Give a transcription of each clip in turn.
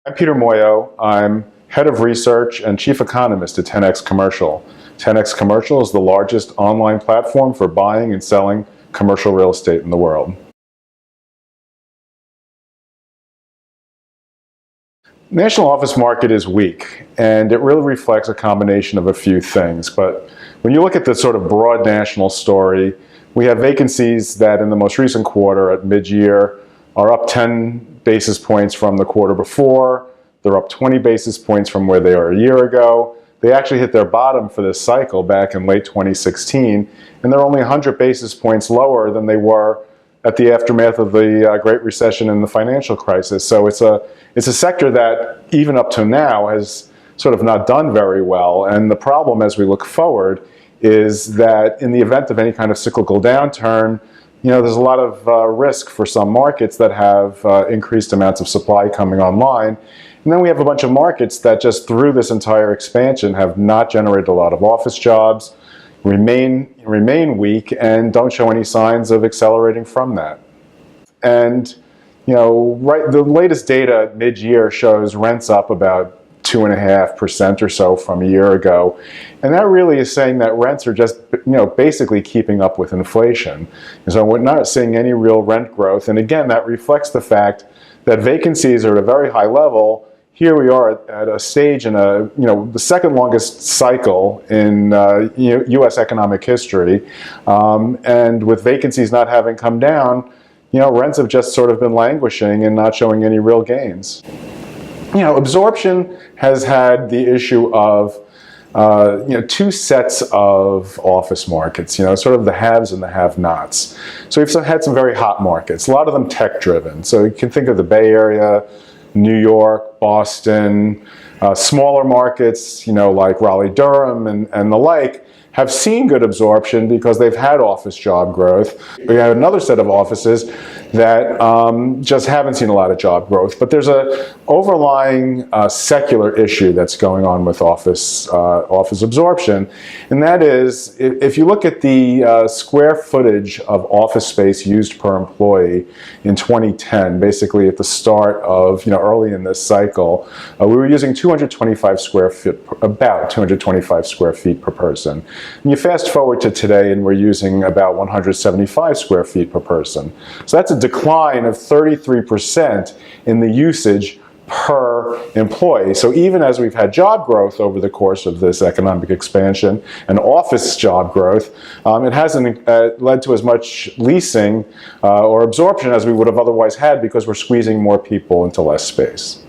I'm Peter Muoio. I'm Head of Research and Chief Economist at 10X Commercial. 10X Commercial is the largest online platform for buying and selling commercial real estate in the world. National office market is weak, and it really reflects a combination of a few things. But when you look at the sort of broad national story, we have vacancies that in the most recent quarter at mid-year are up 10 basis points from the quarter before. They're up 20 basis points from where they were a year ago. They actually hit their bottom for this cycle back in late 2016, and they're only 100 basis points lower than they were at the aftermath of the Great Recession and the financial crisis. So it's a sector that even up to now has sort of not done very well. And the problem as we look forward is that in the event of any kind of cyclical downturn, there's a lot of risk for some markets that have increased amounts of supply coming online. And then we have a bunch of markets that just through this entire expansion have not generated a lot of office jobs, remain weak, and don't show any signs of accelerating from that. And the latest data at mid-year shows rents up about 2.5% or so from a year ago. And that really is saying that rents are just, basically keeping up with inflation. And so we're not seeing any real rent growth. And again, that reflects the fact that vacancies are at a very high level. Here we are at a stage in the second longest cycle in U.S. economic history. And with vacancies not having come down, rents have just sort of been languishing and not showing any real gains. Absorption has had the issue of two sets of office markets, sort of the haves and the have-nots. So we've had some very hot markets, a lot of them tech-driven. So you can think of the Bay Area, New York, Boston, smaller markets, like Raleigh-Durham and the like, have seen good absorption because they've had office job growth. We have another set of offices that just haven't seen a lot of job growth. But there's an overlying secular issue that's going on with office absorption. And that is, if you look at the square footage of office space used per employee in 2010, basically at the start of, early in this cycle, we were using 225 square feet, about 225 square feet per person. And you fast forward to today and we're using about 175 square feet per person. So that's a decline of 33% in the usage per employee. So even as we've had job growth over the course of this economic expansion and office job growth, it hasn't led to as much leasing or absorption as we would have otherwise had because we're squeezing more people into less space.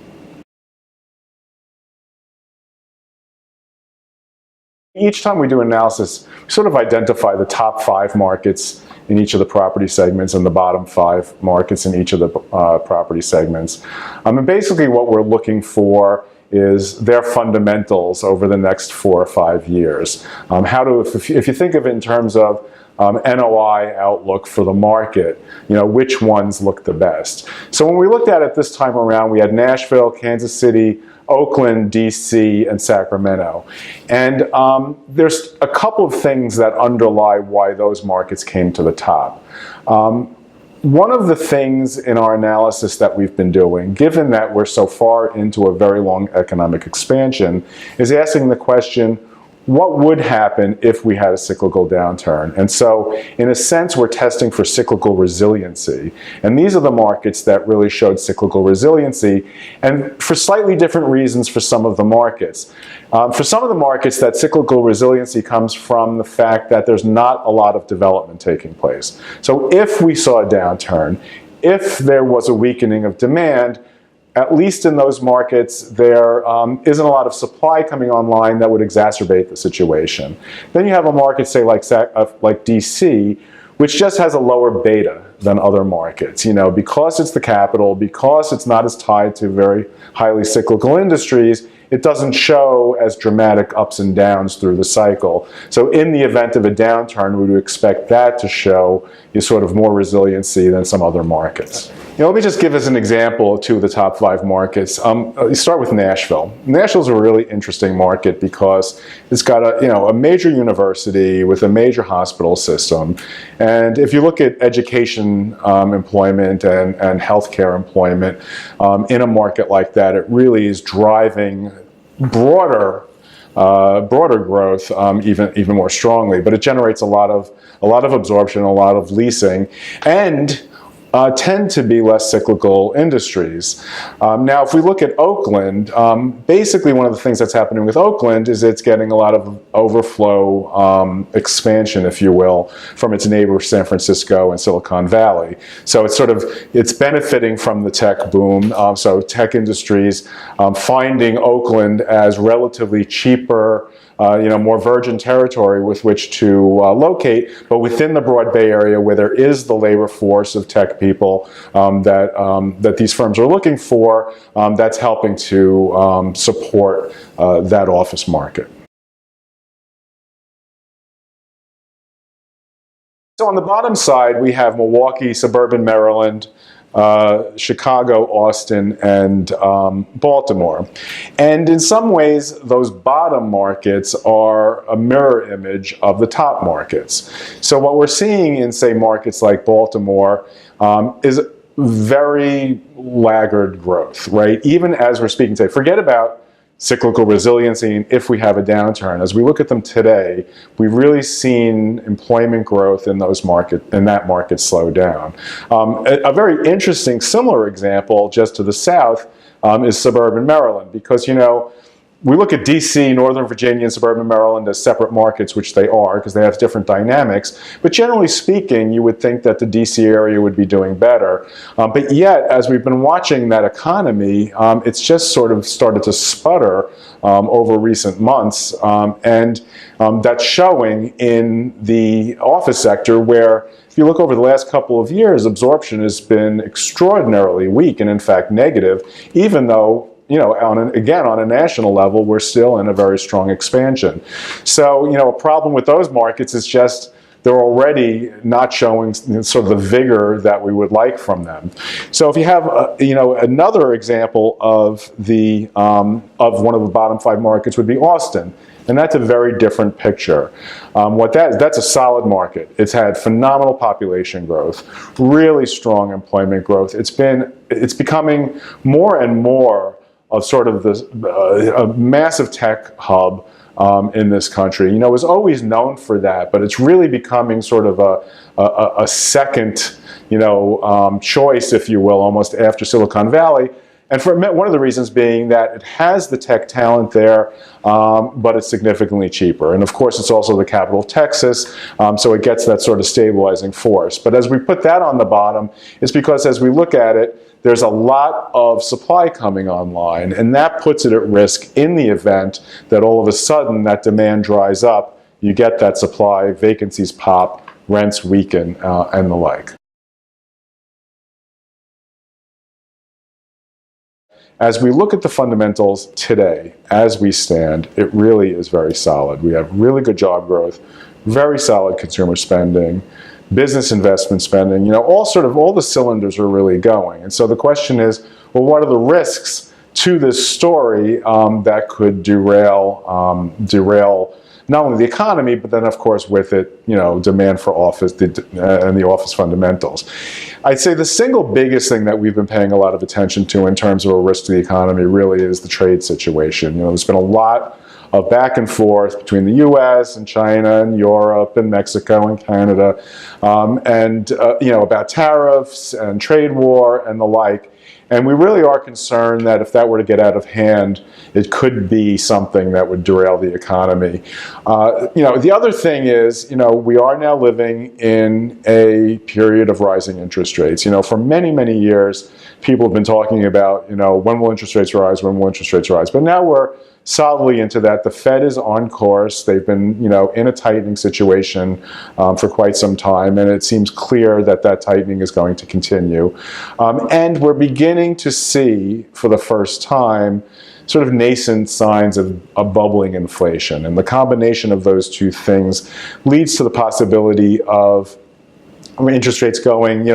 Each time we do analysis, we sort of identify the top 5 markets in each of the property segments and the bottom 5 markets in each of the property segments. And basically what we're looking for is their fundamentals over the next 4 or 5 years. If you think of it in terms of NOI outlook for the market, which ones look the best. So when we looked at it this time around, we had Nashville, Kansas City, Oakland, DC, and Sacramento. And there's a couple of things that underlie why those markets came to the top. One of the things in our analysis that we've been doing, given that we're so far into a very long economic expansion, is asking the question, what would happen if we had a cyclical downturn? And so, in a sense, we're testing for cyclical resiliency. And these are the markets that really showed cyclical resiliency, and for slightly different reasons for some of the markets. For some of the markets, that cyclical resiliency comes from the fact that there's not a lot of development taking place. So if we saw a downturn, if there was a weakening of demand, at least in those markets, there isn't a lot of supply coming online that would exacerbate the situation. Then you have a market, say, like DC, which just has a lower beta than other markets. Because it's the capital, because it's not as tied to very highly cyclical industries, it doesn't show as dramatic ups and downs through the cycle. So in the event of a downturn, we would expect that to show sort of more resiliency than some other markets. Let me just give as an example of 2 of the top 5 markets. You start with Nashville. Nashville's a really interesting market because it's got a major university with a major hospital system. And if you look at education education employment and healthcare employment. In a market like that, it really is driving broader growth even more strongly. But it generates a lot of absorption, a lot of leasing, and tend to be less cyclical industries. Now, if we look at Oakland, basically one of the things that's happening with Oakland is it's getting a lot of overflow expansion, if you will, from its neighbors San Francisco and Silicon Valley. So it's benefiting from the tech boom. So tech industries finding Oakland as relatively cheaper, more virgin territory with which to locate, but within the broad Bay Area where there is the labor force of tech people that these firms are looking for, that's helping to support that office market. So on the bottom side, we have Milwaukee, suburban Maryland, Chicago, Austin, and Baltimore. And in some ways, those bottom markets are a mirror image of the top markets. So what we're seeing in, say, markets like Baltimore is very laggard growth, right? Even as we're speaking today, forget about cyclical resiliency and if we have a downturn. As we look at them today, we've really seen employment growth in that market slow down. A very interesting similar example just to the south is suburban Maryland, because we look at DC, Northern Virginia, and suburban Maryland as separate markets, which they are, because they have different dynamics. But generally speaking, you would think that the DC area would be doing better. But yet, as we've been watching that economy, it's just sort of started to sputter over recent months. And that's showing in the office sector, where if you look over the last couple of years, absorption has been extraordinarily weak and in fact negative, even though on a national level, we're still in a very strong expansion. So, a problem with those markets is just they're already not showing sort of the vigor that we would like from them. So, if you have another example of of one of the bottom 5 markets would be Austin. And that's a very different picture. That's a solid market. It's had phenomenal population growth, really strong employment growth. It's becoming more and more of sort of this a massive tech hub in this country. It was always known for that, but it's really becoming sort of a second, choice, if you will, almost after Silicon Valley. And for one of the reasons being that it has the tech talent there, but it's significantly cheaper. And of course, it's also the capital of Texas, so it gets that sort of stabilizing force. But as we put that on the bottom, it's because as we look at it, there's a lot of supply coming online, and that puts it at risk in the event that all of a sudden that demand dries up, you get that supply, vacancies pop, rents weaken, and the like. As we look at the fundamentals today, as we stand, it really is very solid. We have really good job growth, very solid consumer spending, business investment spending, all the cylinders are really going. And so the question is, well, what are the risks to this story that could derail not only the economy, but then of course with it, demand for office and the office fundamentals. I'd say the single biggest thing that we've been paying a lot of attention to in terms of a risk to the economy really is the trade situation. There's been a lot of back and forth between the U.S. and China and Europe and Mexico and Canada, about tariffs and trade war and the like. And we really are concerned that if that were to get out of hand, it could be something that would derail the economy. The other thing is, we are now living in a period of rising interest rates. For many, many years, people have been talking about, when will interest rates rise, when will interest rates rise? But now we're solidly into that. The Fed is on course. They've been, in a tightening situation for quite some time, and it seems clear that that tightening is going to continue. And we're beginning to see, for the first time, sort of nascent signs of a bubbling inflation. And the combination of those two things leads to the possibility of interest rates going,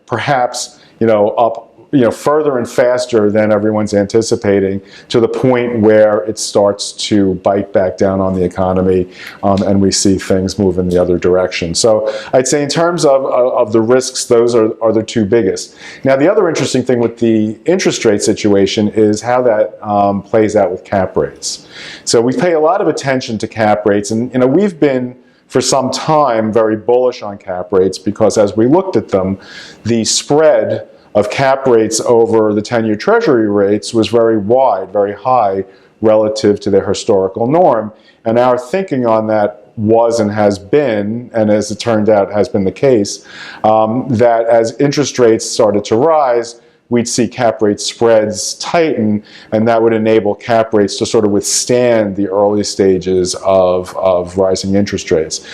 perhaps, up further and faster than everyone's anticipating, to the point where it starts to bite back down on the economy, and we see things move in the other direction. So I'd say in terms of the risks, those are the two biggest. Now, the other interesting thing with the interest rate situation is how that plays out with cap rates. So we pay a lot of attention to cap rates, and we've been for some time very bullish on cap rates, because as we looked at them, the spread of cap rates over the 10-year Treasury rates was very wide, very high relative to their historical norm. And our thinking on that was and has been, and as it turned out has been the case, that as interest rates started to rise, we'd see cap rate spreads tighten, and that would enable cap rates to sort of withstand the early stages of rising interest rates.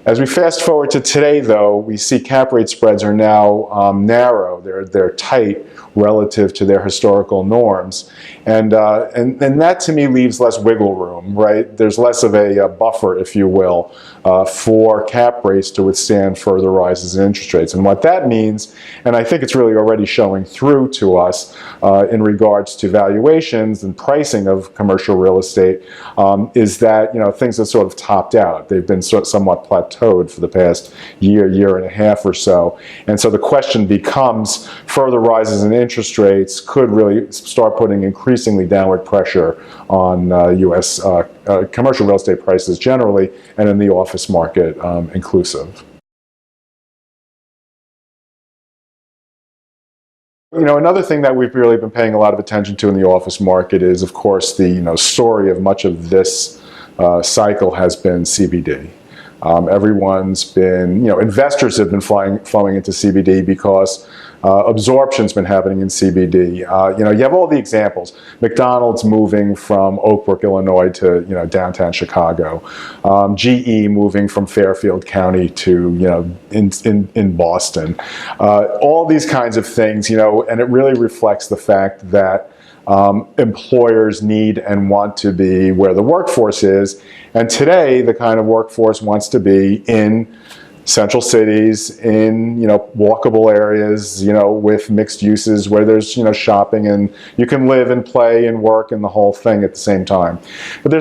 As we fast forward to today, though, we see cap rate spreads are now narrow. They're tight relative to their historical norms. And that, to me, leaves less wiggle room, right? There's less of a buffer, if you will, for cap rates to withstand further rises in interest rates. And what that means, and I think it's really already showing through to us in regards to valuations and pricing of commercial real estate, is that things have sort of topped out. They've been somewhat plateaued for the past year and a half or so. And so the question becomes, further rises in interest rates could really start putting increasingly downward pressure on U.S. Commercial real estate prices generally, and in the office market inclusive. Another thing that we've really been paying a lot of attention to in the office market is, of course, the story of much of this cycle has been CBD. Everyone's been, investors have been flowing into CBD because absorption's been happening in CBD. You have all the examples. McDonald's moving from Oak Brook, Illinois to, downtown Chicago. GE moving from Fairfield County to, in Boston. All these kinds of things, and it really reflects the fact that employers need and want to be where the workforce is. And today, the kind of workforce wants to be in central cities, in walkable areas, with mixed uses where there's shopping and you can live and play and work and the whole thing at the same time. But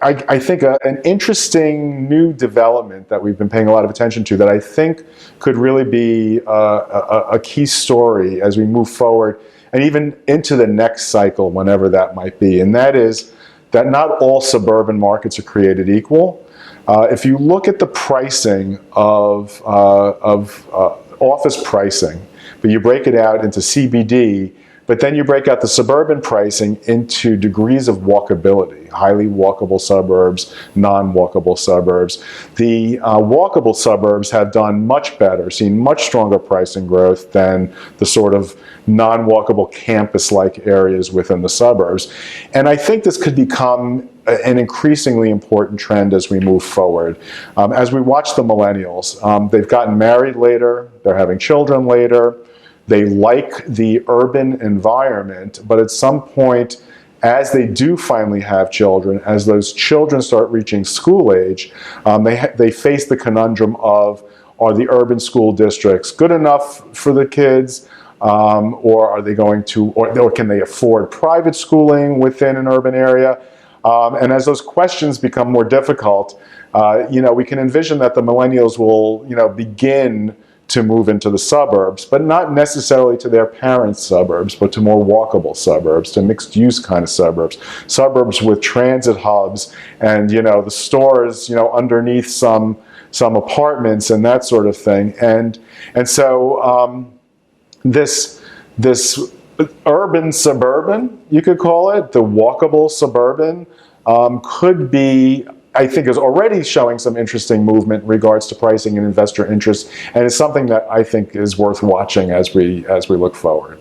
I think an interesting new development that we've been paying a lot of attention to that I think could really be a key story as we move forward and even into the next cycle, whenever that might be, and that is that not all suburban markets are created equal. If you look at the pricing of office pricing, but you break it out into CBD, but then you break out the suburban pricing into degrees of walkability, highly walkable suburbs, non-walkable suburbs. The walkable suburbs have done much better, seen much stronger pricing growth than the sort of non-walkable campus-like areas within the suburbs. And I think this could become an increasingly important trend as we move forward. As we watch the millennials, they've gotten married later, they're having children later, they like the urban environment, but at some point, as they do finally have children, as those children start reaching school age, they face the conundrum of, are the urban school districts good enough for the kids? Or are they going to, or can they afford private schooling within an urban area? And as those questions become more difficult, we can envision that the millennials will, begin to move into the suburbs, but not necessarily to their parents' suburbs, but to more walkable suburbs, to mixed-use kind of suburbs, suburbs with transit hubs and, the stores, underneath some apartments and that sort of thing. And so this urban suburban, you could call it, the walkable suburban, could be, I think, is already showing some interesting movement in regards to pricing and investor interest, and it's something that I think is worth watching as we look forward.